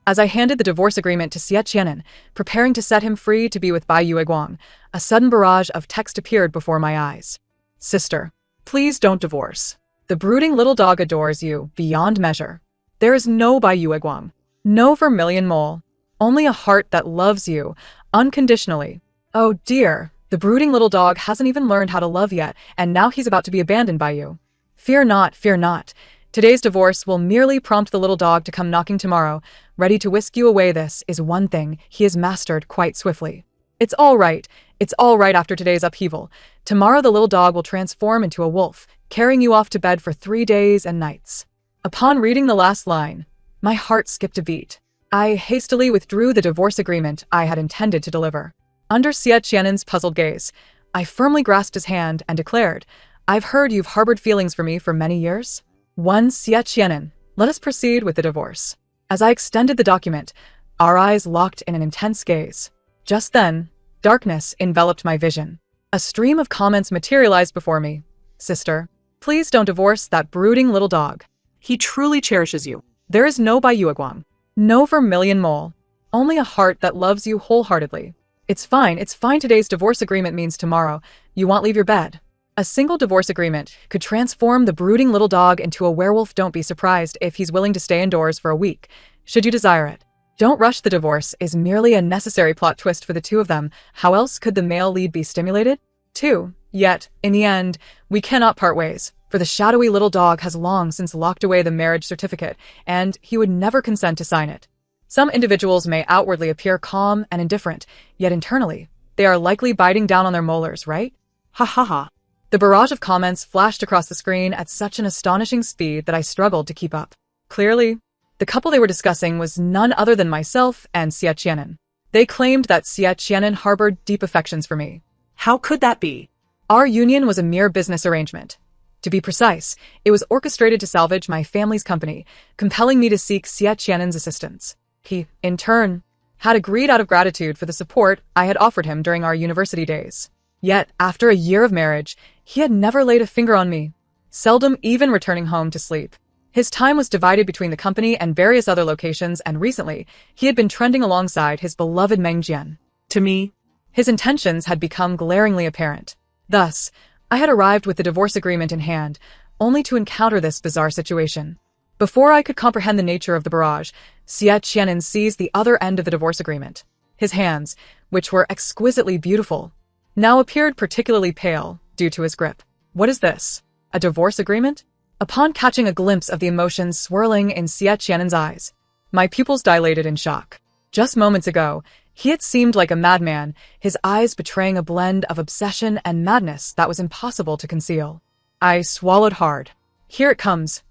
As I handed the divorce agreement to Xie Qianan, preparing to set him free to be with Bai Yueguang, a sudden barrage of text appeared before my eyes. Sister, please don't divorce. The brooding little dog adores you beyond measure. There is no Bai Yueguang, no vermilion mole, only a heart that loves you unconditionally. Oh dear, the brooding little dog hasn't even learned how to love yet, and now he's about to be abandoned by you. Fear not, fear not. Today's divorce will merely prompt the little dog to come knocking tomorrow, ready to whisk you away. This is one thing he has mastered quite swiftly. It's all right after today's upheaval. Tomorrow the little dog will transform into a wolf, carrying you off to bed for 3 days and nights. Upon reading the last line, my heart skipped a beat. I hastily withdrew the divorce agreement I had intended to deliver. Under Xie Qianan's puzzled gaze, I firmly grasped his hand and declared, I've heard you've harbored feelings for me for many years. One Xie Qianan, let us proceed with the divorce. As I extended the document, our eyes locked in an intense gaze. Just then, darkness enveloped my vision. A stream of comments materialized before me. Sister, please don't divorce that brooding little dog. He truly cherishes you. There is no Bai Yueguang, no vermilion mole, only a heart that loves you wholeheartedly. It's fine. Today's divorce agreement means tomorrow you won't leave your bed. A single divorce agreement could transform the brooding little dog into a werewolf. Don't be surprised if he's willing to stay indoors for a week, should you desire it. Don't rush. The divorce is merely a necessary plot twist for the two of them. How else could the male lead be stimulated? 2. Yet, in the end, we cannot part ways, for the shadowy little dog has long since locked away the marriage certificate, and he would never consent to sign it. Some individuals may outwardly appear calm and indifferent, yet internally, they are likely biting down on their molars, right? Ha ha ha. The barrage of comments flashed across the screen at such an astonishing speed that I struggled to keep up. Clearly, the couple they were discussing was none other than myself and Xie Qianan. They claimed that Xie Qianan harbored deep affections for me. How could that be? Our union was a mere business arrangement. To be precise, it was orchestrated to salvage my family's company, compelling me to seek Xie Qianan's assistance. He, in turn, had agreed out of gratitude for the support I had offered him during our university days. Yet, after a year of marriage, he had never laid a finger on me, seldom even returning home to sleep. His time was divided between the company and various other locations, and recently, he had been trending alongside his beloved Meng Jian. To me, his intentions had become glaringly apparent. Thus, I had arrived with the divorce agreement in hand, only to encounter this bizarre situation. Before I could comprehend the nature of the barrage, Xie Qianan seized the other end of the divorce agreement. His hands, which were exquisitely beautiful, now appeared particularly pale due to his grip. What is this? A divorce agreement? Upon catching a glimpse of the emotions swirling in Xie Qianan's eyes, my pupils dilated in shock. Just moments ago, he had seemed like a madman, his eyes betraying a blend of obsession and madness that was impossible to conceal. I swallowed hard. Here it comes.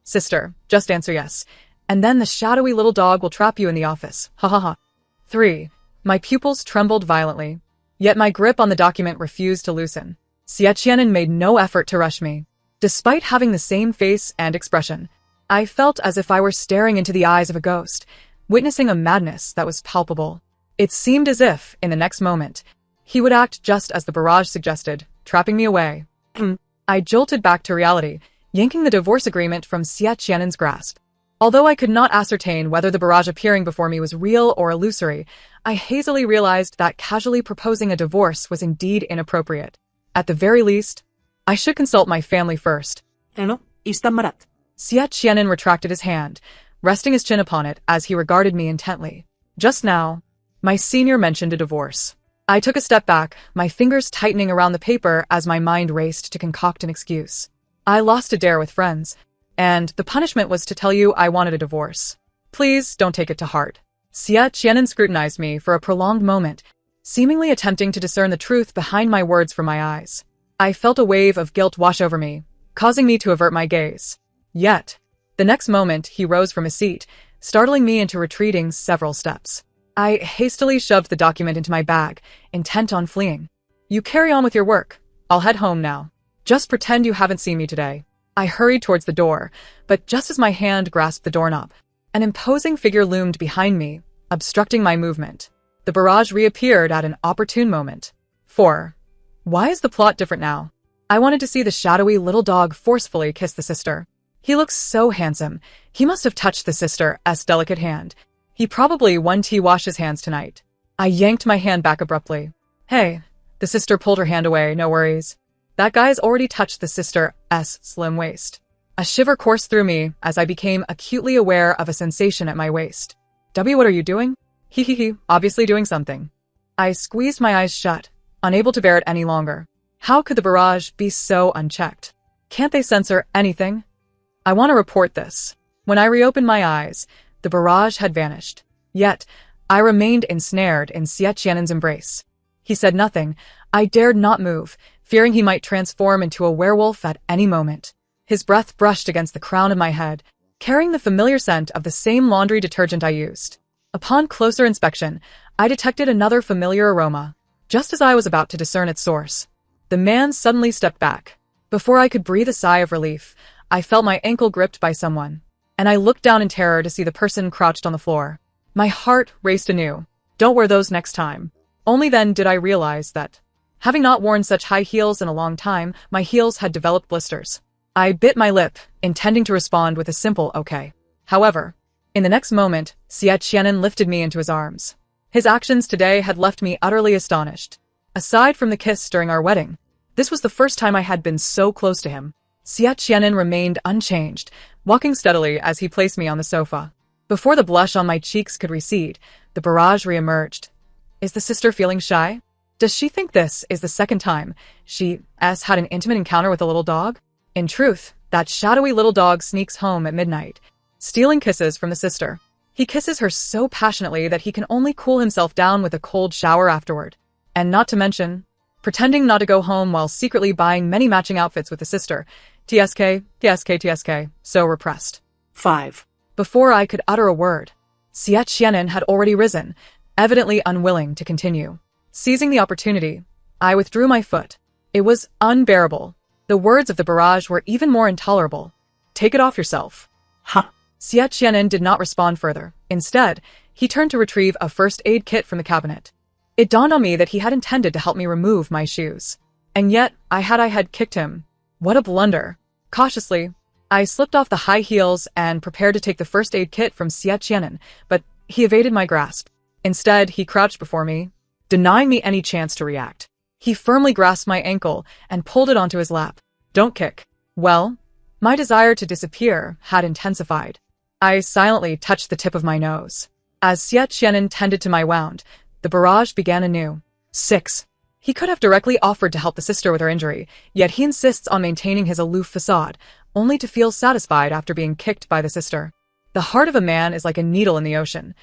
Sister, just answer yes, and then the shadowy little dog will trap you in the office. Ha ha ha. 3. My pupils trembled violently. Yet my grip on the document refused to loosen. Xie Qianan made no effort to rush me. Despite having the same face and expression, I felt as if I were staring into the eyes of a ghost, witnessing a madness that was palpable. It seemed as if, in the next moment, he would act just as the barrage suggested, trapping me away. I jolted back to reality, yanking the divorce agreement from Xie Qianan's grasp. Although I could not ascertain whether the barrage appearing before me was real or illusory, I hazily realized that casually proposing a divorce was indeed inappropriate. At the very least, I should consult my family first. Xie Qianan retracted his hand, resting his chin upon it as he regarded me intently. Just now, my senior mentioned a divorce. I took a step back, my fingers tightening around the paper as my mind raced to concoct an excuse. I lost a dare with friends, and the punishment was to tell you I wanted a divorce. Please don't take it to heart. Xie Qianan scrutinized me for a prolonged moment, seemingly attempting to discern the truth behind my words from my eyes. I felt a wave of guilt wash over me, causing me to avert my gaze. Yet, the next moment he rose from his seat, startling me into retreating several steps. I hastily shoved the document into my bag, intent on fleeing. You carry on with your work. I'll head home now. Just pretend you haven't seen me today. I hurried towards the door, but just as my hand grasped the doorknob, an imposing figure loomed behind me, obstructing my movement. The barrage reappeared at an opportune moment. 4. Why is the plot different now? I wanted to see the shadowy little dog forcefully kiss the sister. He looks so handsome. He must have touched the sister's delicate hand. He probably won't wash his hands tonight. I yanked my hand back abruptly. Hey, the sister pulled her hand away, no worries. That guy's already touched the sister's slim waist. A shiver coursed through me as I became acutely aware of a sensation at my waist. What are you doing? He, obviously doing something. I squeezed my eyes shut, unable to bear it any longer. How could the barrage be so unchecked? Can't they censor anything? I want to report this. When I reopened my eyes, the barrage had vanished. Yet, I remained ensnared in Xie Qianen's embrace. He said nothing. I dared not move, fearing he might transform into a werewolf at any moment. His breath brushed against the crown of my head, carrying the familiar scent of the same laundry detergent I used. Upon closer inspection, I detected another familiar aroma, just as I was about to discern its source. The man suddenly stepped back. Before I could breathe a sigh of relief, I felt my ankle gripped by someone, and I looked down in terror to see the person crouched on the floor. My heart raced anew. Don't wear those next time. Only then did I realize that, having not worn such high heels in a long time, my heels had developed blisters. I bit my lip, intending to respond with a simple okay. However, in the next moment, Xie Qianen lifted me into his arms. His actions today had left me utterly astonished. Aside from the kiss during our wedding, this was the first time I had been so close to him. Xie Qianen remained unchanged, walking steadily as he placed me on the sofa. Before the blush on my cheeks could recede, the barrage reemerged. Is the sister feeling shy? Does she think this is the second time she had an intimate encounter with a little dog? In truth, that shadowy little dog sneaks home at midnight, stealing kisses from the sister. He kisses her so passionately that he can only cool himself down with a cold shower afterward. And not to mention, pretending not to go home while secretly buying many matching outfits with the sister. TSK, so repressed. 5. Before I could utter a word, Xie Qianen had already risen, evidently unwilling to continue. Seizing the opportunity, I withdrew my foot. It was unbearable. The words of the barrage were even more intolerable. Take it off yourself. Huh. Xie Qianen did not respond further. Instead, he turned to retrieve a first aid kit from the cabinet. It dawned on me that he had intended to help me remove my shoes. And yet, I had kicked him. What a blunder. Cautiously, I slipped off the high heels and prepared to take the first aid kit from Xie Qianen, but he evaded my grasp. Instead, he crouched before me, denying me any chance to react. He firmly grasped my ankle and pulled it onto his lap. Don't kick. Well, my desire to disappear had intensified. I silently touched the tip of my nose. As Xie Qianen tended to my wound, the barrage began anew. 6. He could have directly offered to help the sister with her injury, yet he insists on maintaining his aloof facade, only to feel satisfied after being kicked by the sister. The heart of a man is like a needle in the ocean.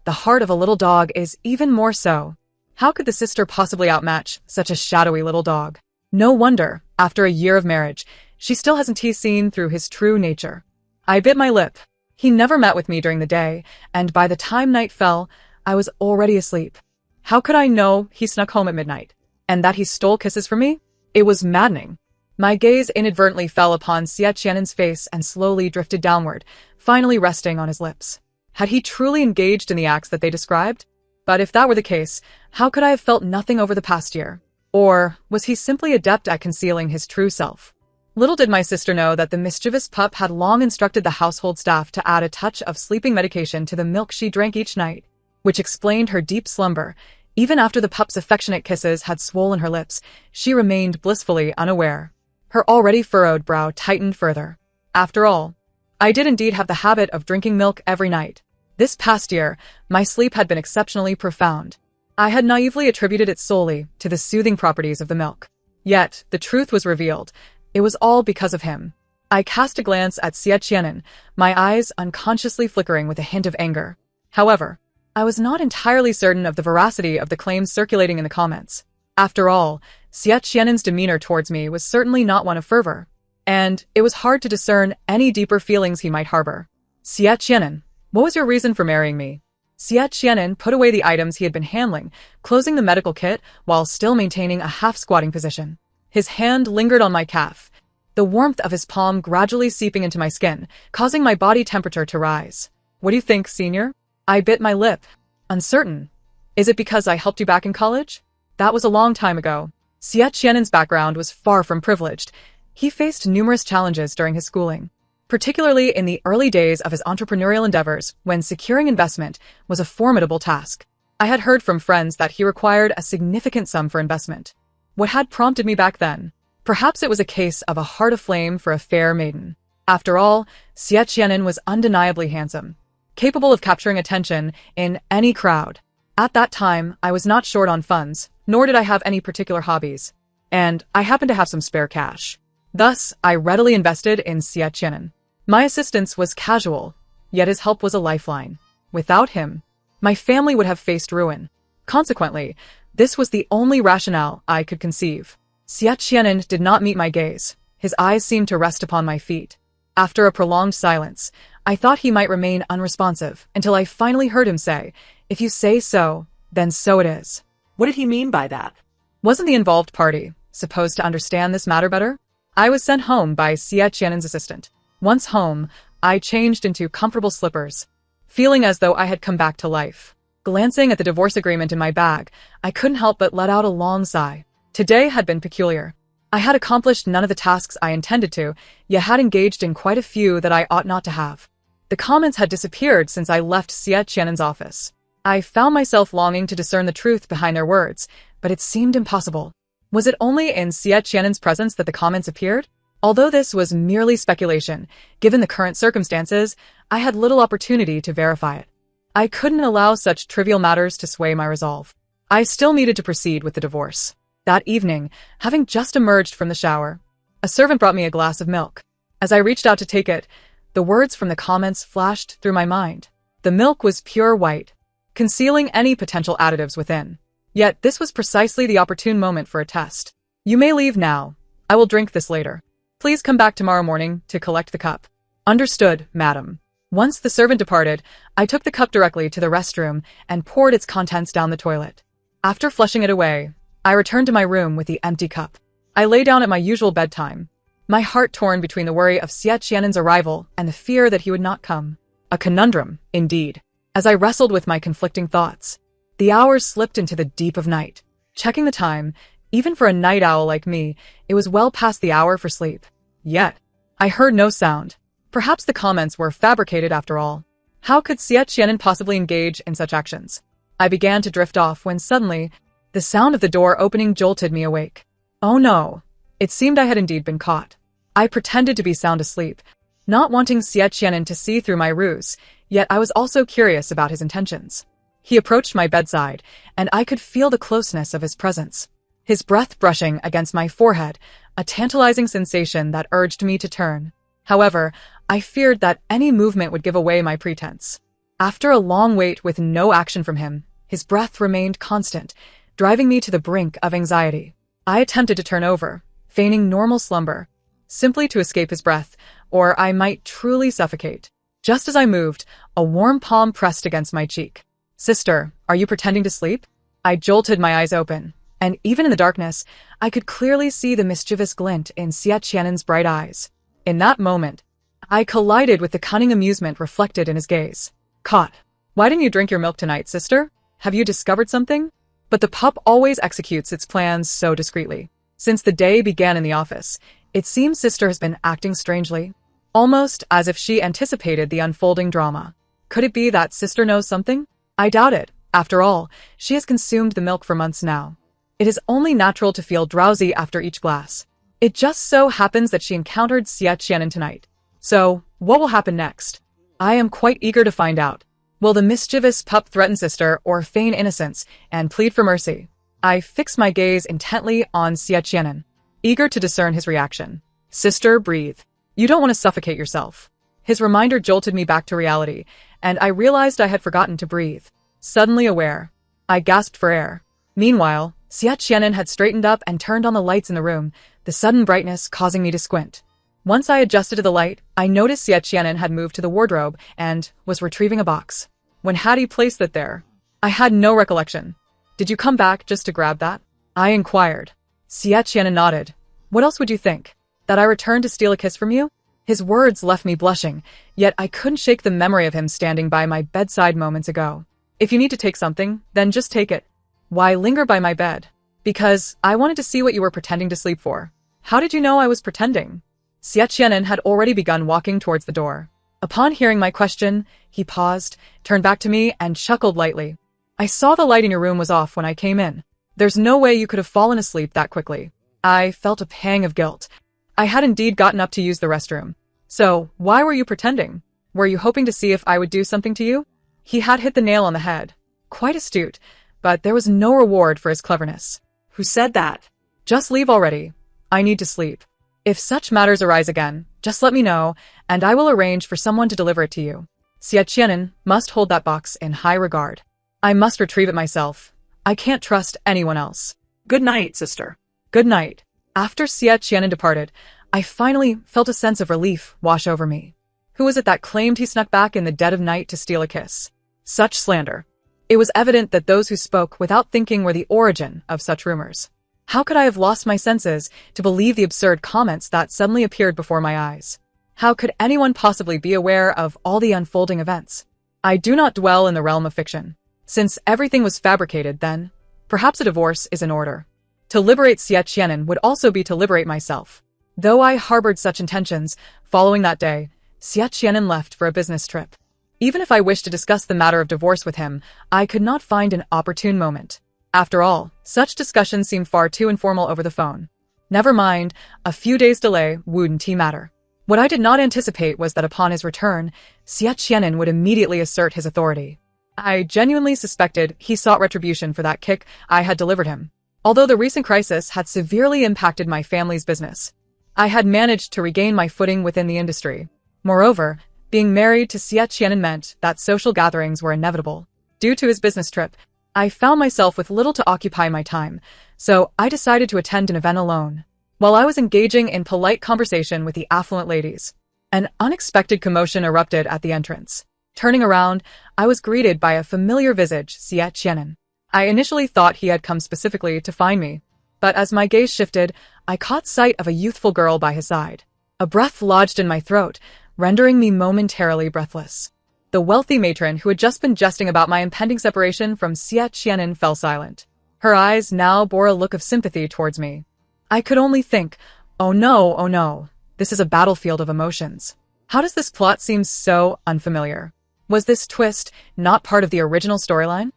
The heart of a little dog is even more so. How could the sister possibly outmatch such a shadowy little dog? No wonder, after a year of marriage, she still hasn't seen through his true nature. I bit my lip. He never met with me during the day, and by the time night fell, I was already asleep. How could I know he snuck home at midnight, and that he stole kisses from me? It was maddening. My gaze inadvertently fell upon Xie Qianen's face and slowly drifted downward, finally resting on his lips. Had he truly engaged in the acts that they described? But if that were the case, how could I have felt nothing over the past year? Or was he simply adept at concealing his true self? Little did my sister know that the mischievous pup had long instructed the household staff to add a touch of sleeping medication to the milk she drank each night, which explained her deep slumber. Even after the pup's affectionate kisses had swollen her lips, she remained blissfully unaware. Her already furrowed brow tightened further. After all, I did indeed have the habit of drinking milk every night. This past year, my sleep had been exceptionally profound. I had naively attributed it solely to the soothing properties of the milk. Yet, the truth was revealed. It was all because of him. I cast a glance at Xie Qianen, my eyes unconsciously flickering with a hint of anger. However, I was not entirely certain of the veracity of the claims circulating in the comments. After all, Xie Qianen's demeanor towards me was certainly not one of fervor, and it was hard to discern any deeper feelings he might harbor. Xie Qianen, what was your reason for marrying me? Xie Qianen put away the items he had been handling, closing the medical kit while still maintaining a half-squatting position. His hand lingered on my calf, the warmth of his palm gradually seeping into my skin, causing my body temperature to rise. What do you think, senior? I bit my lip. Uncertain. Is it because I helped you back in college? That was a long time ago. Xie Qianen's background was far from privileged. He faced numerous challenges during his schooling. particularly in the early days of his entrepreneurial endeavors when securing investment was a formidable task. I had heard from friends that he required a significant sum for investment. What had prompted me back then? Perhaps it was a case of a heart aflame for a fair maiden. After all, Xie Qianin was undeniably handsome, capable of capturing attention in any crowd. At that time, I was not short on funds, nor did I have any particular hobbies, and I happened to have some spare cash. Thus, I readily invested in Xie Qianin. My assistance was casual, yet his help was a lifeline. Without him, my family would have faced ruin. Consequently, this was the only rationale I could conceive. Xie Qianin did not meet my gaze. His eyes seemed to rest upon my feet. After a prolonged silence, I thought he might remain unresponsive until I finally heard him say, "If you say so, then so it is." What did he mean by that? Wasn't the involved party supposed to understand this matter better? I was sent home by Xie Qianin's assistant. Once home, I changed into comfortable slippers, feeling as though I had come back to life. Glancing at the divorce agreement in my bag, I couldn't help but let out a long sigh. Today had been peculiar. I had accomplished none of the tasks I intended to, yet had engaged in quite a few that I ought not to have. The comments had disappeared since I left Xie Qianin's office. I found myself longing to discern the truth behind their words, but it seemed impossible. Was it only in Xie Qianin's presence that the comments appeared? Although this was merely speculation, given the current circumstances, I had little opportunity to verify it. I couldn't allow such trivial matters to sway my resolve. I still needed to proceed with the divorce. That evening, having just emerged from the shower, a servant brought me a glass of milk. As I reached out to take it, the words from the comments flashed through my mind. The milk was pure white, concealing any potential additives within. Yet this was precisely the opportune moment for a test. "You may leave now. I will drink this later. Please come back tomorrow morning to collect the cup." "Understood, madam." Once the servant departed, I took the cup directly to the restroom and poured its contents down the toilet. After flushing it away, I returned to my room with the empty cup. I lay down at my usual bedtime, my heart torn between the worry of Xie Qianin's arrival and the fear that he would not come. A conundrum, indeed. As I wrestled with my conflicting thoughts, the hours slipped into the deep of night. Checking the time, even for a night owl like me, it was well past the hour for sleep. Yet, I heard no sound. Perhaps the comments were fabricated after all. How could Xie Qianin possibly engage in such actions? I began to drift off when suddenly, the sound of the door opening jolted me awake. Oh no! It seemed I had indeed been caught. I pretended to be sound asleep, not wanting Xie Qianin to see through my ruse, yet I was also curious about his intentions. He approached my bedside, and I could feel the closeness of his presence. His breath brushing against my forehead, a tantalizing sensation that urged me to turn. However, I feared that any movement would give away my pretense. After a long wait with no action from him, his breath remained constant, driving me to the brink of anxiety. I attempted to turn over, feigning normal slumber, simply to escape his breath, or I might truly suffocate. Just as I moved, a warm palm pressed against my cheek. "Sister, are you pretending to sleep?" I jolted my eyes open, and even in the darkness, I could clearly see the mischievous glint in Xie Qianin's bright eyes. In that moment, I collided with the cunning amusement reflected in his gaze. "Caught. Why didn't you drink your milk tonight, sister? Have you discovered something?" But the pup always executes its plans so discreetly. Since the day began in the office, it seems sister has been acting strangely, almost as if she anticipated the unfolding drama. Could it be that sister knows something? I doubt it. After all, she has consumed the milk for months now. It is only natural to feel drowsy after each glass. It just so happens that she encountered Xie Qianin tonight. So, what will happen next? I am quite eager to find out. Will the mischievous pup threaten sister or feign innocence and plead for mercy? I fixed my gaze intently on Xie Qianin, eager to discern his reaction. "Sister, breathe. You don't want to suffocate yourself." His reminder jolted me back to reality, and I realized I had forgotten to breathe. Suddenly aware, I gasped for air. Meanwhile, Xie Qianin had straightened up and turned on the lights in the room, the sudden brightness causing me to squint. Once I adjusted to the light, I noticed Xie Qianin had moved to the wardrobe and was retrieving a box. When had he placed it there? I had no recollection. "Did you come back just to grab that?" I inquired. Xie Qianin nodded. "What else would you think? That I returned to steal a kiss from you?" His words left me blushing, yet I couldn't shake the memory of him standing by my bedside moments ago. "If you need to take something, then just take it." "Why linger by my bed?" "Because I wanted to see what you were pretending to sleep for." "How did you know I was pretending?" Xie Qianen had already begun walking towards the door. Upon hearing my question, he paused, turned back to me, and chuckled lightly. I saw the light in your room was off when I came in. There's no way you could have fallen asleep that quickly. I felt a pang of guilt. I had indeed gotten up to use the restroom. So, why were you pretending? Were you hoping to see if I would do something to you? He had hit the nail on the head. Quite astute, but there was no reward for his cleverness. Who said that? Just leave already. I need to sleep. If such matters arise again, just let me know, and I will arrange for someone to deliver it to you. Xie Qianen must hold that box in high regard. I must retrieve it myself. I can't trust anyone else. Good night, sister. Good night. After Xie Qianen departed, I finally felt a sense of relief wash over me. Who was it that claimed he snuck back in the dead of night to steal a kiss? Such slander. It was evident that those who spoke without thinking were the origin of such rumors. How could I have lost my senses to believe the absurd comments that suddenly appeared before my eyes? How could anyone possibly be aware of all the unfolding events? I do not dwell in the realm of fiction. Since everything was fabricated, then, perhaps a divorce is in order. To liberate Xie Qianen would also be to liberate myself. Though I harbored such intentions, following that day, Xie Qianen left for a business trip. Even if I wished to discuss the matter of divorce with him, I could not find an opportune moment. After all, such discussions seemed far too informal over the phone. Never mind, a few days' delay wouldn't matter. What I did not anticipate was that upon his return, Xie Qianen would immediately assert his authority. I genuinely suspected he sought retribution for that kick I had delivered him. Although the recent crisis had severely impacted my family's business, I had managed to regain my footing within the industry. Moreover, being married to Xie Qianen meant that social gatherings were inevitable. Due to his business trip, I found myself with little to occupy my time, so I decided to attend an event alone. While I was engaging in polite conversation with the affluent ladies, an unexpected commotion erupted at the entrance. Turning around, I was greeted by a familiar visage, Xie Qianen. I initially thought he had come specifically to find me, but as my gaze shifted, I caught sight of a youthful girl by his side. A breath lodged in my throat, rendering me momentarily breathless. The wealthy matron who had just been jesting about my impending separation from Xie Qianen fell silent. Her eyes now bore a look of sympathy towards me. I could only think, oh no, this is a battlefield of emotions. How does this plot seem so unfamiliar? Was this twist not part of the original storyline?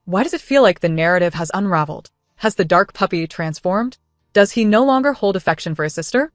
Why does it feel like the narrative has unraveled? Has the dark puppy transformed? Does he no longer hold affection for his sister?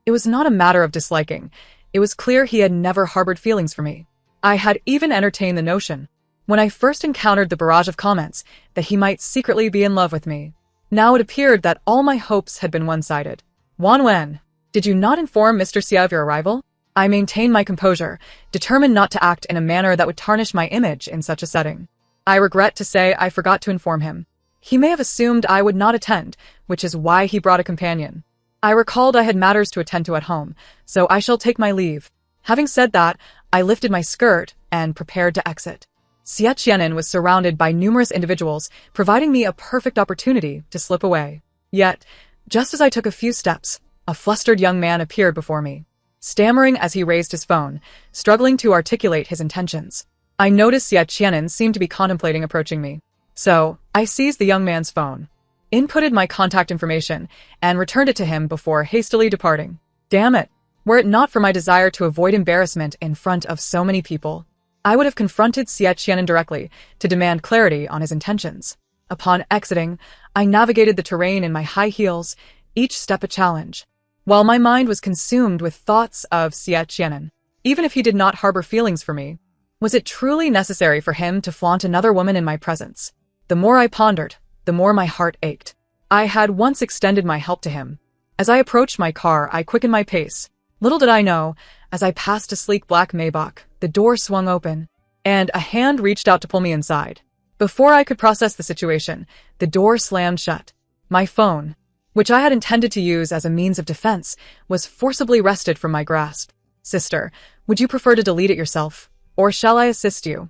It was not a matter of disliking. It was clear he had never harbored feelings for me. I had even entertained the notion, when I first encountered the barrage of comments, that he might secretly be in love with me. Now it appeared that all my hopes had been one-sided. Wan Wen, did you not inform Mr. Xie of your arrival? I maintained my composure, determined not to act in a manner that would tarnish my image in such a setting. I regret to say I forgot to inform him. He may have assumed I would not attend, which is why he brought a companion. I recalled I had matters to attend to at home, so I shall take my leave. Having said that, I lifted my skirt and prepared to exit. Xie Qianen was surrounded by numerous individuals, providing me a perfect opportunity to slip away. Yet, just as I took a few steps, a flustered young man appeared before me. Stammering as he raised his phone, struggling to articulate his intentions. I noticed Xie Qianen seemed to be contemplating approaching me. So, I seized the young man's phone, inputted my contact information, and returned it to him before hastily departing. Damn it! Were it not for my desire to avoid embarrassment in front of so many people, I would have confronted Xie Qianen directly to demand clarity on his intentions. Upon exiting, I navigated the terrain in my high heels, each step a challenge. While my mind was consumed with thoughts of Xie Qianen, even if he did not harbor feelings for me, was it truly necessary for him to flaunt another woman in my presence? The more I pondered, the more my heart ached. I had once extended my help to him. As I approached my car, I quickened my pace. Little did I know, as I passed a sleek black Maybach, the door swung open, and a hand reached out to pull me inside. Before I could process the situation, the door slammed shut. My phone, which I had intended to use as a means of defense, was forcibly wrested from my grasp. Sister, would you prefer to delete it yourself, or shall I assist you?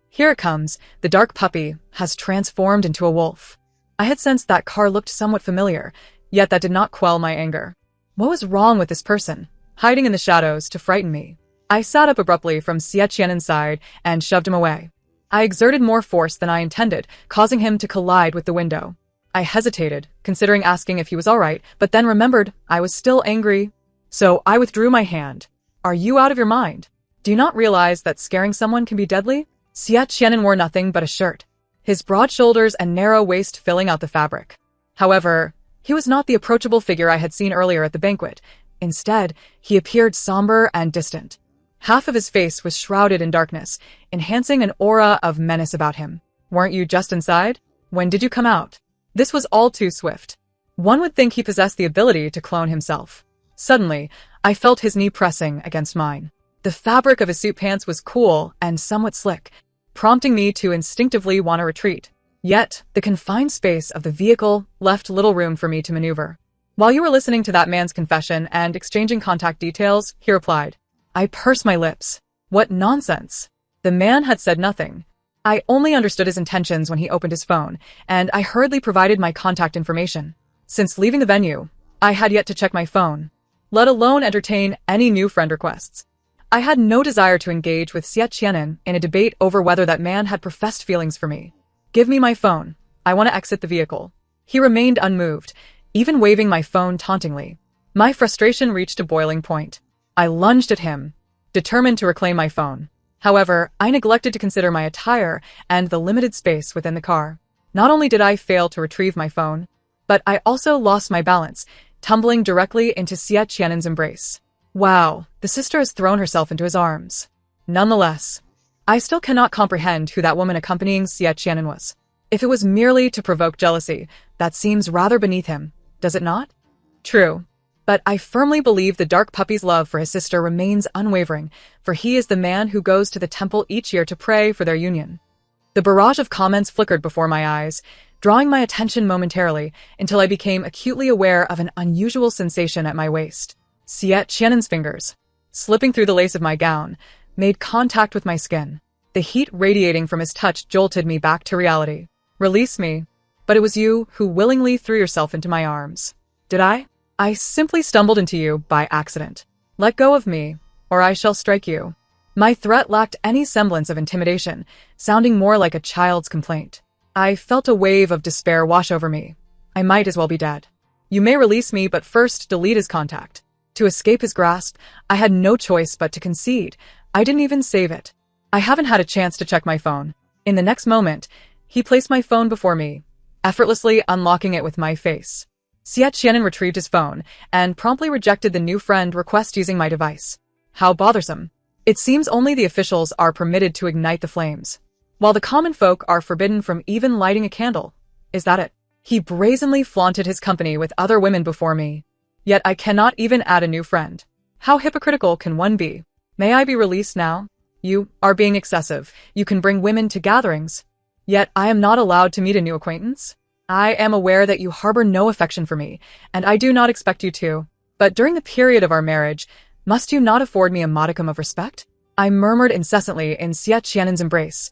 Here it comes. The dark puppy has transformed into a wolf. I had sensed that car looked somewhat familiar, yet that did not quell my anger. What was wrong with this person, hiding in the shadows to frighten me? I sat up abruptly from Xie Qianen's side and shoved him away. I exerted more force than I intended, causing him to collide with the window. I hesitated, considering asking if he was all right, but then remembered I was still angry. So I withdrew my hand. Are you out of your mind? Do you not realize that scaring someone can be deadly? Xie Qianan wore nothing but a shirt, his broad shoulders and narrow waist filling out the fabric. However, he was not the approachable figure I had seen earlier at the banquet. Instead, he appeared somber and distant. Half of his face was shrouded in darkness, enhancing an aura of menace about him. Weren't you just inside? When did you come out? This was all too swift. One would think he possessed the ability to clone himself. Suddenly, I felt his knee pressing against mine. The fabric of his suit pants was cool and somewhat slick, prompting me to instinctively want to retreat. Yet, the confined space of the vehicle left little room for me to maneuver. While you were listening to that man's confession and exchanging contact details, he replied. I pursed my lips. What nonsense. The man had said nothing. I only understood his intentions when he opened his phone, and I hurriedly provided my contact information. Since leaving the venue, I had yet to check my phone, let alone entertain any new friend requests. I had no desire to engage with Xie Qianan in a debate over whether that man had professed feelings for me. Give me my phone. I want to exit the vehicle. He remained unmoved, even waving my phone tauntingly. My frustration reached a boiling point. I lunged at him, determined to reclaim my phone. However, I neglected to consider my attire and the limited space within the car. Not only did I fail to retrieve my phone, but I also lost my balance, tumbling directly into Xie Qianan's embrace. Wow, the sister has thrown herself into his arms. Nonetheless, I still cannot comprehend who that woman accompanying Xie Qianan was. If it was merely to provoke jealousy, that seems rather beneath him, does it not? True. But I firmly believe the dark puppy's love for his sister remains unwavering, for he is the man who goes to the temple each year to pray for their union. The barrage of comments flickered before my eyes, drawing my attention momentarily until I became acutely aware of an unusual sensation at my waist. Xie Qianan's fingers, slipping through the lace of my gown, made contact with my skin. The heat radiating from his touch jolted me back to reality. Release me. But it was you who willingly threw yourself into my arms. Did I? I simply stumbled into you by accident. Let go of me, or I shall strike you. My threat lacked any semblance of intimidation, sounding more like a child's complaint. I felt a wave of despair wash over me. I might as well be dead. You may release me, but first delete his contact. To escape his grasp, I had no choice but to concede. I didn't even save it. I haven't had a chance to check my phone. In the next moment, he placed my phone before me, effortlessly unlocking it with my face. Xie Qianan retrieved his phone and promptly rejected the new friend request using my device. How bothersome. It seems only the officials are permitted to ignite the flames, while the common folk are forbidden from even lighting a candle. Is that it? He brazenly flaunted his company with other women before me. Yet I cannot even add a new friend. How hypocritical can one be? May I be released now? You are being excessive. You can bring women to gatherings. Yet I am not allowed to meet a new acquaintance? I am aware that you harbor no affection for me, and I do not expect you to. But during the period of our marriage, must you not afford me a modicum of respect? I murmured incessantly in Xie Qianan's embrace,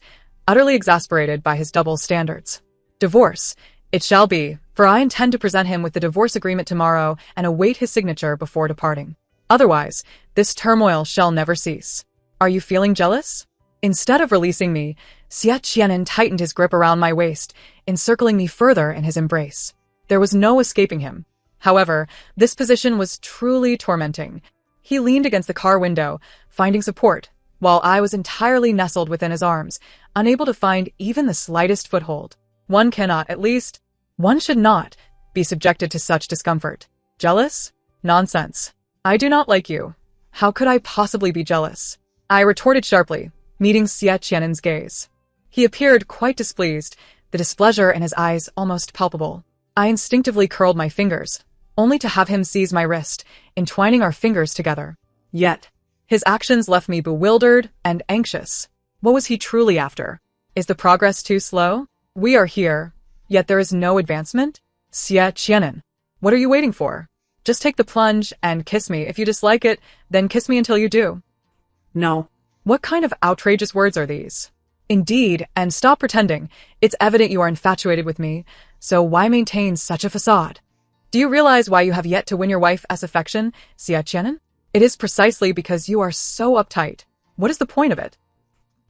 utterly exasperated by his double standards. Divorce. It shall be, for I intend to present him with the divorce agreement tomorrow and await his signature before departing. Otherwise, this turmoil shall never cease. Are you feeling jealous? Instead of releasing me, Xie Qianan tightened his grip around my waist, encircling me further in his embrace. There was no escaping him. However, this position was truly tormenting. He leaned against the car window, finding support, while I was entirely nestled within his arms, unable to find even the slightest foothold. One cannot, at least, one should not, be subjected to such discomfort. Jealous? Nonsense. I do not like you. How could I possibly be jealous? I retorted sharply, meeting Xie Qianan's gaze. He appeared quite displeased, the displeasure in his eyes almost palpable. I instinctively curled my fingers, only to have him seize my wrist, entwining our fingers together. Yet, his actions left me bewildered and anxious. What was he truly after? Is the progress too slow? We are here, yet there is no advancement? Xie Qianan, what are you waiting for? Just take the plunge and kiss me. If you dislike it, then kiss me until you do. No. What kind of outrageous words are these? Indeed, and stop pretending. It's evident you are infatuated with me, so why maintain such a facade? Do you realize why you have yet to win your wife's affection, Xie Qianan? It is precisely because you are so uptight. What is the point of it?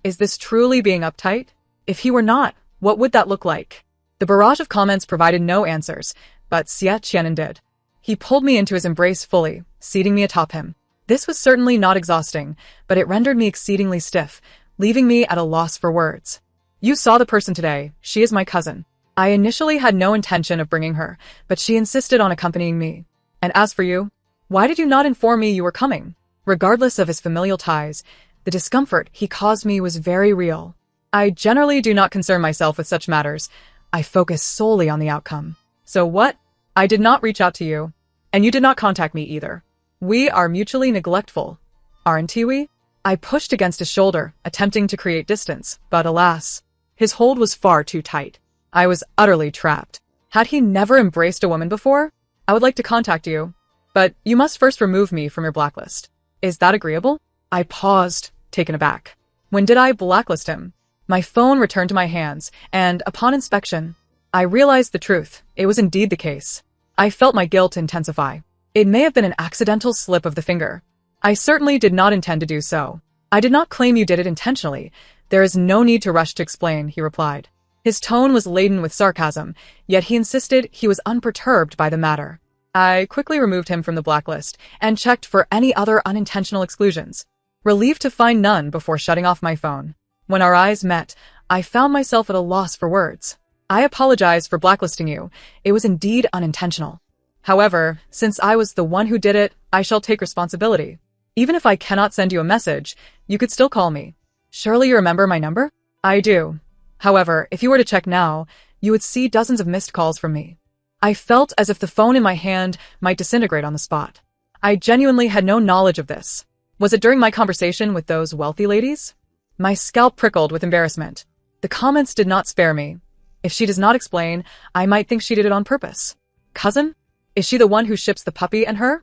Is this truly being uptight? If he were not, what would that look like? The barrage of comments provided no answers, but Xie Qianan did. He pulled me into his embrace fully, seating me atop him. This was certainly not exhausting, but it rendered me exceedingly stiff, leaving me at a loss for words. You saw the person today. She is my cousin. I initially had no intention of bringing her, but she insisted on accompanying me. And as for you, why did you not inform me you were coming? Regardless of his familial ties, the discomfort he caused me was very real. I generally do not concern myself with such matters. I focus solely on the outcome. So what? I did not reach out to you, and you did not contact me either. We are mutually neglectful, aren't we? I pushed against his shoulder, attempting to create distance, but alas, his hold was far too tight. I was utterly trapped. Had he never embraced a woman before? I would like to contact you, but you must first remove me from your blacklist. Is that agreeable? I paused, taken aback. When did I blacklist him? My phone returned to my hands, and upon inspection, I realized the truth. It was indeed the case. I felt my guilt intensify. It may have been an accidental slip of the finger. I certainly did not intend to do so. I did not claim you did it intentionally. There is no need to rush to explain, he replied. His tone was laden with sarcasm, yet he insisted he was unperturbed by the matter. I quickly removed him from the blacklist and checked for any other unintentional exclusions, relieved to find none before shutting off my phone. When our eyes met, I found myself at a loss for words. I apologize for blacklisting you. It was indeed unintentional. However, since I was the one who did it, I shall take responsibility. Even if I cannot send you a message, you could still call me. Surely you remember my number? I do. However, if you were to check now, you would see dozens of missed calls from me. I felt as if the phone in my hand might disintegrate on the spot. I genuinely had no knowledge of this. Was it during my conversation with those wealthy ladies? My scalp prickled with embarrassment. The comments did not spare me. If she does not explain, I might think she did it on purpose. Cousin? Is she the one who ships the puppy and her?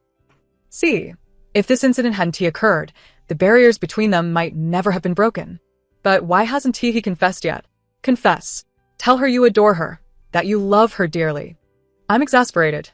See, if this incident hadn't occurred, the barriers between them might never have been broken. But why hasn't he confessed yet? Confess. Tell her you adore her, that you love her dearly. I'm exasperated.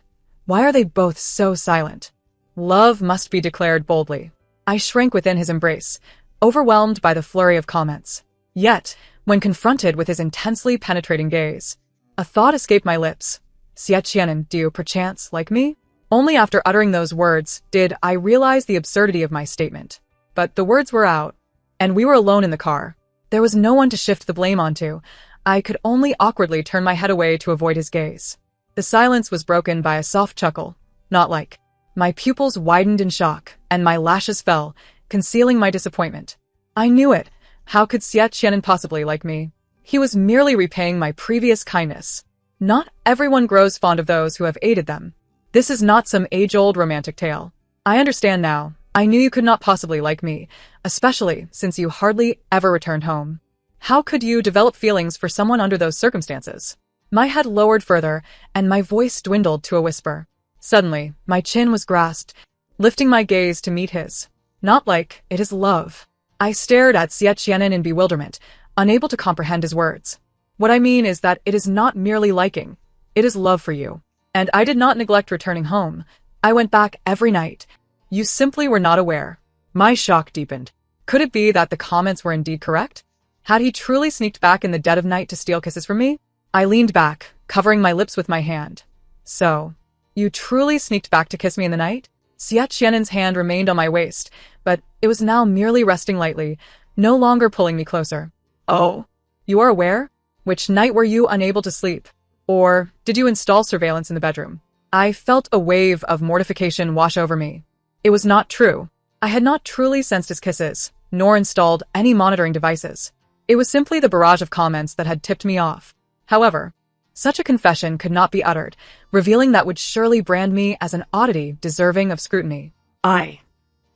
Why are they both so silent? Love must be declared boldly. I shrank within his embrace, overwhelmed by the flurry of comments. Yet, when confronted with his intensely penetrating gaze, a thought escaped my lips. Xiaqianan, do you perchance like me? Only after uttering those words did I realize the absurdity of my statement. But the words were out, and we were alone in the car. There was no one to shift the blame onto. I could only awkwardly turn my head away to avoid his gaze. The silence was broken by a soft chuckle, not like. My pupils widened in shock, and my lashes fell, concealing my disappointment. I knew it. How could Xiaqianan possibly like me? He was merely repaying my previous kindness. Not everyone grows fond of those who have aided them. This is not some age-old romantic tale. I understand now. I knew you could not possibly like me, especially since you hardly ever returned home. How could you develop feelings for someone under those circumstances? My head lowered further, and my voice dwindled to a whisper. Suddenly, my chin was grasped, lifting my gaze to meet his. Not like, it is love. I stared at Xiaqianan in bewilderment, unable to comprehend his words. What I mean is that it is not merely liking. It is love for you. And I did not neglect returning home. I went back every night. You simply were not aware. My shock deepened. Could it be that the comments were indeed correct? Had he truly sneaked back in the dead of night to steal kisses from me? I leaned back, covering my lips with my hand. So, you truly sneaked back to kiss me in the night? Xiaqianan's hand remained on my waist, but it was now merely resting lightly, no longer pulling me closer. Oh, you are aware? Which night were you unable to sleep? Or did you install surveillance in the bedroom? I felt a wave of mortification wash over me. It was not true. I had not truly sensed his kisses, nor installed any monitoring devices. It was simply the barrage of comments that had tipped me off. However, such a confession could not be uttered, revealing that would surely brand me as an oddity deserving of scrutiny.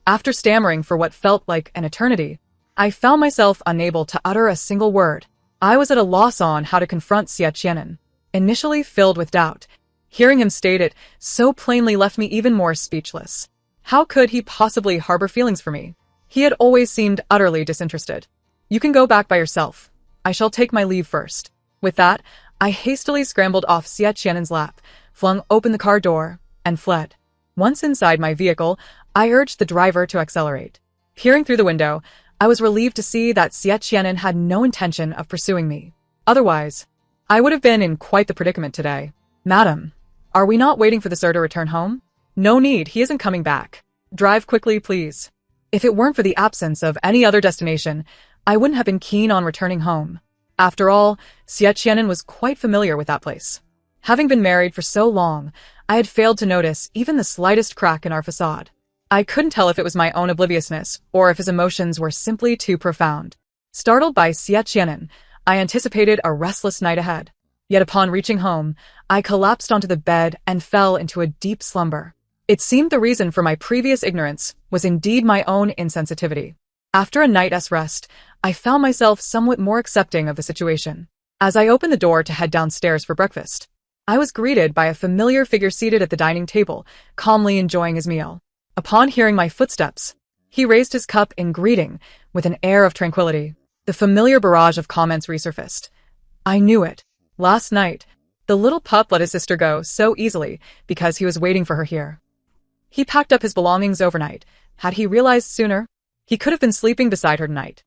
After stammering for what felt like an eternity, I found myself unable to utter a single word. I was at a loss on how to confront Xiaqianan. Initially filled with doubt, hearing him state it so plainly left me even more speechless. How could he possibly harbor feelings for me? He had always seemed utterly disinterested. You can go back by yourself. I shall take my leave first. With that, I hastily scrambled off Xiaqianan's lap, flung open the car door, and fled. Once inside my vehicle, I urged the driver to accelerate. Peering through the window, I was relieved to see that Xiaqianan had no intention of pursuing me. Otherwise, I would have been in quite the predicament today. Madam, are we not waiting for the sir to return home? No need, he isn't coming back. Drive quickly, please. If it weren't for the absence of any other destination, I wouldn't have been keen on returning home. After all, Xiaqianan was quite familiar with that place. Having been married for so long, I had failed to notice even the slightest crack in our facade. I couldn't tell if it was my own obliviousness or if his emotions were simply too profound. Startled by Xiaqianan, I anticipated a restless night ahead. Yet upon reaching home, I collapsed onto the bed and fell into a deep slumber. It seemed the reason for my previous ignorance was indeed my own insensitivity. After a night's rest, I found myself somewhat more accepting of the situation. As I opened the door to head downstairs for breakfast, I was greeted by a familiar figure seated at the dining table, calmly enjoying his meal. Upon hearing my footsteps, he raised his cup in greeting with an air of tranquility. The familiar barrage of comments resurfaced. I knew it. Last night, the little pup let his sister go so easily because he was waiting for her here. He packed up his belongings overnight. Had he realized sooner, he could have been sleeping beside her tonight.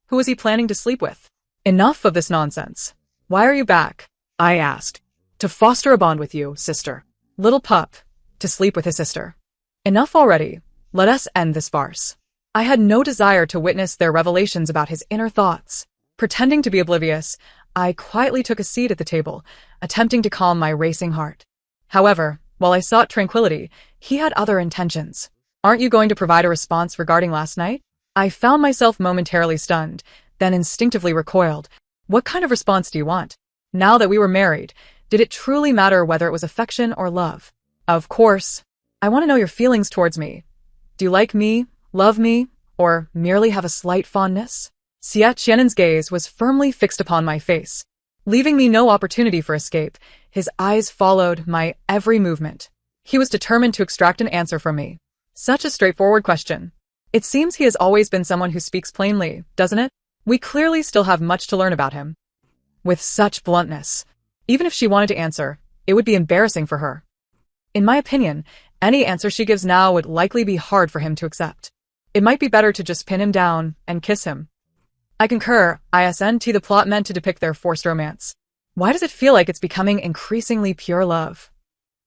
Who was he planning to sleep with? Enough of this nonsense. Why are you back? I asked. To foster a bond with you, sister. Little pup. To sleep with his sister. Enough already. Let us end this farce. I had no desire to witness their revelations about his inner thoughts. Pretending to be oblivious, I quietly took a seat at the table, attempting to calm my racing heart. However, while I sought tranquility, he had other intentions. Aren't you going to provide a response regarding last night? I found myself momentarily stunned, then instinctively recoiled. What kind of response do you want? Now that we were married, did it truly matter whether it was affection or love? Of course. I want to know your feelings towards me. Do you like me, love me, or merely have a slight fondness? Xiaqianan's gaze was firmly fixed upon my face. Leaving me no opportunity for escape, his eyes followed my every movement. He was determined to extract an answer from me. Such a straightforward question. It seems he has always been someone who speaks plainly, doesn't it? We clearly still have much to learn about him. With such bluntness. Even if she wanted to answer, it would be embarrassing for her. In my opinion, any answer she gives now would likely be hard for him to accept. It might be better to just pin him down and kiss him. I concur, isn't the plot meant to depict their forced romance? Why does it feel like it's becoming increasingly pure love?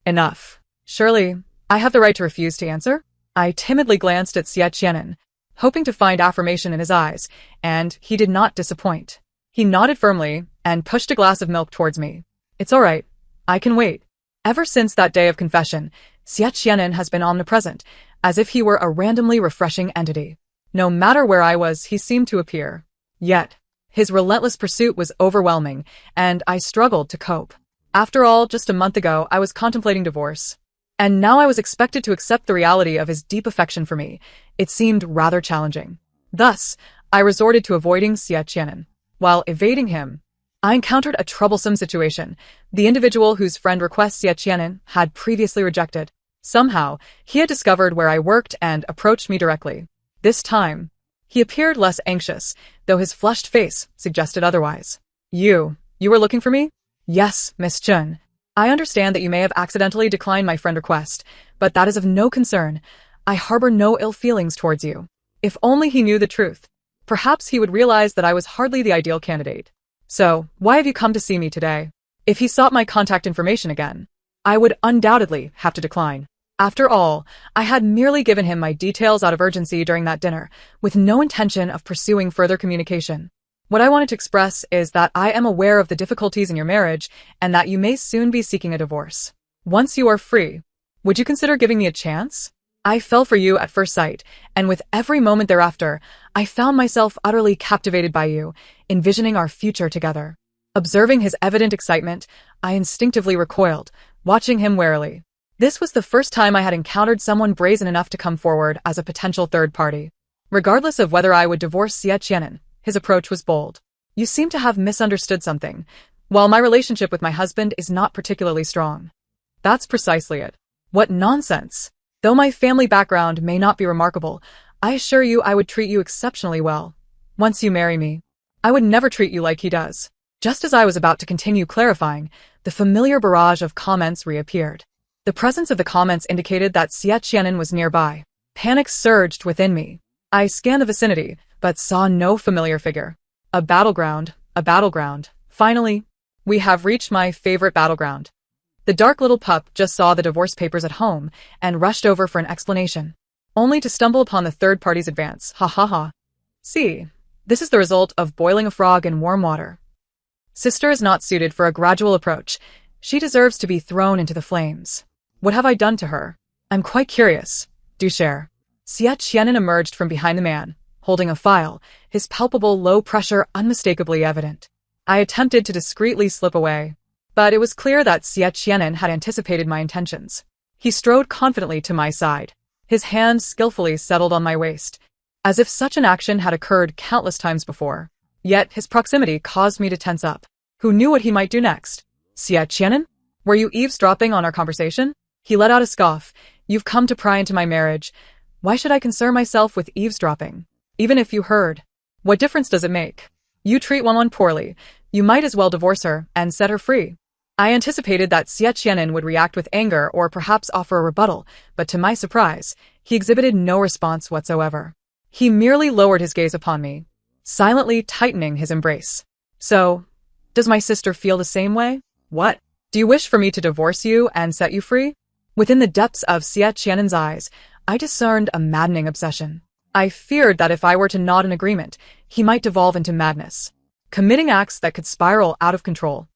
Enough. Surely, I have the right to refuse to answer? I timidly glanced at Xiaqianan, hoping to find affirmation in his eyes, and he did not disappoint. He nodded firmly and pushed a glass of milk towards me. It's all right. I can wait. Ever since that day of confession, Xiaqianan has been omnipresent, as if he were a randomly refreshing entity. No matter where I was, he seemed to appear. Yet, his relentless pursuit was overwhelming, and I struggled to cope. After all, just a month ago, I was contemplating divorce. And now I was expected to accept the reality of his deep affection for me. It seemed rather challenging. Thus, I resorted to avoiding Xiaqianan. While evading him, I encountered a troublesome situation. The individual whose friend request Xiaqianan had previously rejected. Somehow, he had discovered where I worked and approached me directly. This time, he appeared less anxious, though his flushed face suggested otherwise. You were looking for me? Yes, Miss Chun. I understand that you may have accidentally declined my friend request, but that is of no concern. I harbor no ill feelings towards you. If only he knew the truth. Perhaps he would realize that I was hardly the ideal candidate. So, why have you come to see me today? If he sought my contact information again, I would undoubtedly have to decline. After all, I had merely given him my details out of urgency during that dinner, with no intention of pursuing further communication. What I wanted to express is that I am aware of the difficulties in your marriage and that you may soon be seeking a divorce. Once you are free, would you consider giving me a chance? I fell for you at first sight, and with every moment thereafter, I found myself utterly captivated by you, envisioning our future together. Observing his evident excitement, I instinctively recoiled, watching him warily. This was the first time I had encountered someone brazen enough to come forward as a potential third party. Regardless of whether I would divorce Xiaqianan, his approach was bold. You seem to have misunderstood something. While my relationship with my husband is not particularly strong. That's precisely it. What nonsense! Though my family background may not be remarkable, I assure you I would treat you exceptionally well. Once you marry me, I would never treat you like he does. Just as I was about to continue clarifying, the familiar barrage of comments reappeared. The presence of the comments indicated that Xiaqianan was nearby. Panic surged within me. I scanned the vicinity, but saw no familiar figure. A battleground. Finally, we have reached my favorite battleground. The dark little pup just saw the divorce papers at home and rushed over for an explanation, only to stumble upon the third party's advance. Ha ha ha. See, this is the result of boiling a frog in warm water. Sister is not suited for a gradual approach. She deserves to be thrown into the flames. What have I done to her? I'm quite curious. Do share. Xie Qianan emerged from behind the man, holding a file, his palpable low pressure unmistakably evident. I attempted to discreetly slip away, but it was clear that Xie Qianan had anticipated my intentions. He strode confidently to my side, his hand skillfully settled on my waist, as if such an action had occurred countless times before. Yet his proximity caused me to tense up. Who knew what he might do next? Xie Qianan? Were you eavesdropping on our conversation? He let out a scoff. You've come to pry into my marriage. Why should I concern myself with eavesdropping? Even if you heard. What difference does it make? You treat one poorly. You might as well divorce her and set her free. I anticipated that Xie Qianan would react with anger or perhaps offer a rebuttal, but to my surprise, he exhibited no response whatsoever. He merely lowered his gaze upon me, silently tightening his embrace. So, does my sister feel the same way? What? Do you wish for me to divorce you and set you free? Within the depths of Xie Qianan's eyes, I discerned a maddening obsession. I feared that if I were to nod in agreement, he might devolve into madness, committing acts that could spiral out of control.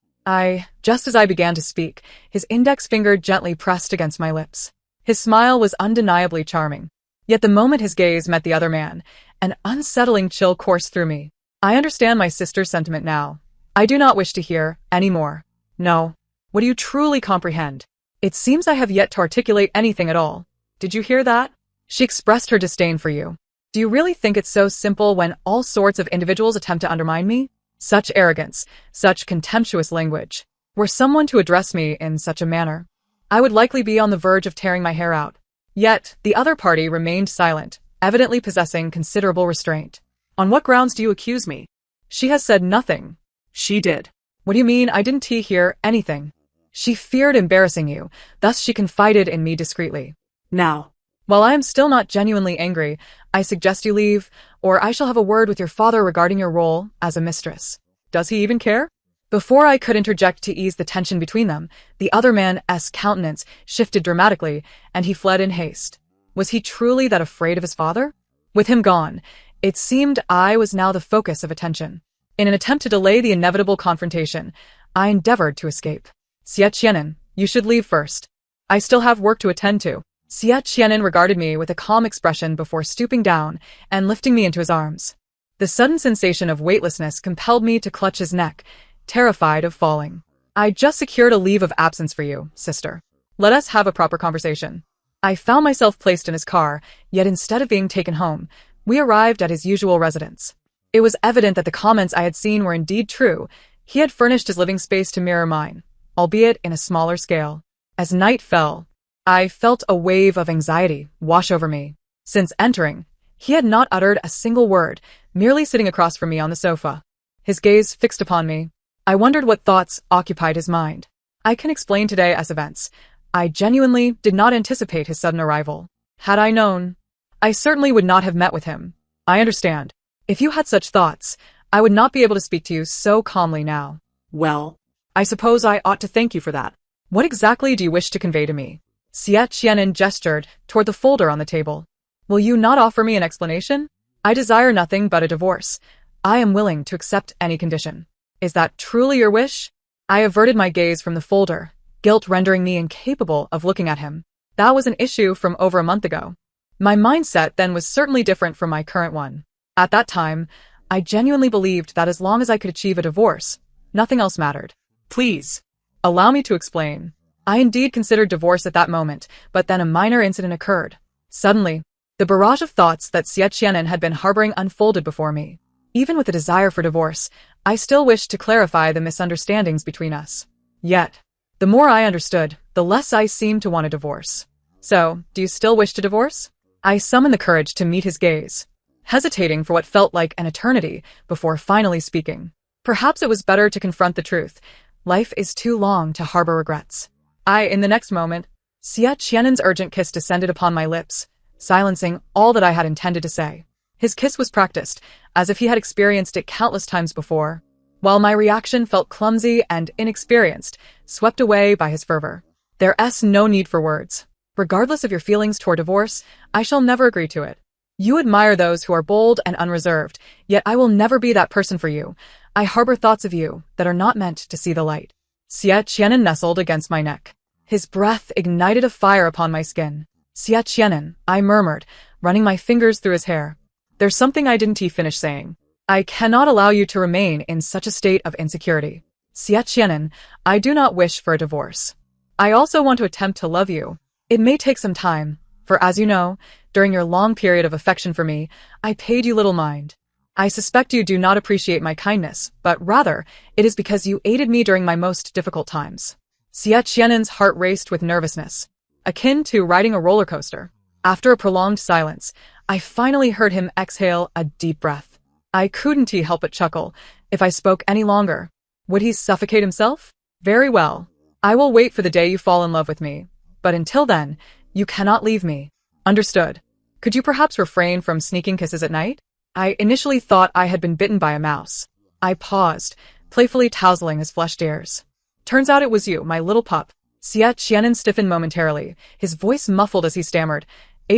Just as I began to speak, his index finger gently pressed against my lips. His smile was undeniably charming. Yet the moment his gaze met the other man, an unsettling chill coursed through me. I understand my sister's sentiment now. I do not wish to hear any more. No. What do you truly comprehend? It seems I have yet to articulate anything at all. Did you hear that? She expressed her disdain for you. Do you really think it's so simple when all sorts of individuals attempt to undermine me? Such arrogance, such contemptuous language. Were someone to address me in such a manner, I would likely be on the verge of tearing my hair out. Yet, the other party remained silent, evidently possessing considerable restraint. On what grounds do you accuse me? She has said nothing. She did. What do you mean I didn't hear anything? She feared embarrassing you, thus she confided in me discreetly. Now, while I am still not genuinely angry, I suggest you leave, or I shall have a word with your father regarding your role as a mistress. Does he even care? Before I could interject to ease the tension between them, the other man's countenance shifted dramatically, and he fled in haste. Was he truly that afraid of his father? With him gone, it seemed I was now the focus of attention. In an attempt to delay the inevitable confrontation, I endeavored to escape. Xie Qianan, you should leave first. I still have work to attend to. Xie Qianan regarded me with a calm expression before stooping down and lifting me into his arms. The sudden sensation of weightlessness compelled me to clutch his neck, terrified of falling. I just secured a leave of absence for you, sister. Let us have a proper conversation. I found myself placed in his car, yet instead of being taken home, we arrived at his usual residence. It was evident that the comments I had seen were indeed true. He had furnished his living space to mirror mine, albeit in a smaller scale. As night fell, I felt a wave of anxiety wash over me. Since entering, he had not uttered a single word, merely sitting across from me on the sofa. His gaze fixed upon me. I wondered what thoughts occupied his mind. I can explain today as events. I genuinely did not anticipate his sudden arrival. Had I known, I certainly would not have met with him. I understand. If you had such thoughts, I would not be able to speak to you so calmly now. Well, I suppose I ought to thank you for that. What exactly do you wish to convey to me? Xie Qianan gestured toward the folder on the table. Will you not offer me an explanation? I desire nothing but a divorce. I am willing to accept any condition. Is that truly your wish? I averted my gaze from the folder, guilt rendering me incapable of looking at him. That was an issue from over a month ago. My mindset then was certainly different from my current one. At that time, I genuinely believed that as long as I could achieve a divorce, nothing else mattered. Please, allow me to explain. I indeed considered divorce at that moment, but then a minor incident occurred. Suddenly, the barrage of thoughts that Xie Qianan had been harboring unfolded before me. Even with a desire for divorce, I still wished to clarify the misunderstandings between us. Yet, the more I understood, the less I seemed to want a divorce. So, do you still wish to divorce? I summoned the courage to meet his gaze, hesitating for what felt like an eternity before finally speaking. Perhaps it was better to confront the truth. Life is too long to harbor regrets. In the next moment, Xie Qianan's urgent kiss descended upon my lips, silencing all that I had intended to say. His kiss was practiced, as if he had experienced it countless times before. while my reaction felt clumsy and inexperienced, swept away by his fervor. There's no need for words. Regardless of your feelings toward divorce, I shall never agree to it. You admire those who are bold and unreserved, yet I will never be that person for you. I harbor thoughts of you that are not meant to see the light. Xie Qianan nestled against my neck. His breath ignited a fire upon my skin. Xie Qianan, I murmured, running my fingers through his hair. There's something I didn't finish saying. I cannot allow you to remain in such a state of insecurity. Xie Qianan, I do not wish for a divorce. I also want to attempt to love you. It may take some time, for as you know, during your long period of affection for me, I paid you little mind. I suspect you do not appreciate my kindness, but rather, it is because you aided me during my most difficult times. Xie Qianan's heart raced with nervousness, akin to riding a roller coaster. After a prolonged silence, I finally heard him exhale a deep breath. I couldn't help but chuckle. If I spoke any longer, would he suffocate himself? Very well. I will wait for the day you fall in love with me. But until then, you cannot leave me. Understood. Could you perhaps refrain from sneaking kisses at night? I initially thought I had been bitten by a mouse. I paused, playfully tousling his flushed ears. Turns out it was you, my little pup. Xie Qianan stiffened momentarily, his voice muffled as he stammered.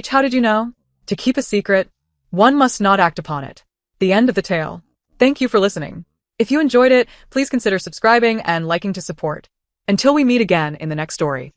How did you know? To keep a secret, one must not act upon it. The end of the tale. Thank you for listening. If you enjoyed it, please consider subscribing and liking to support. Until we meet again in the next story.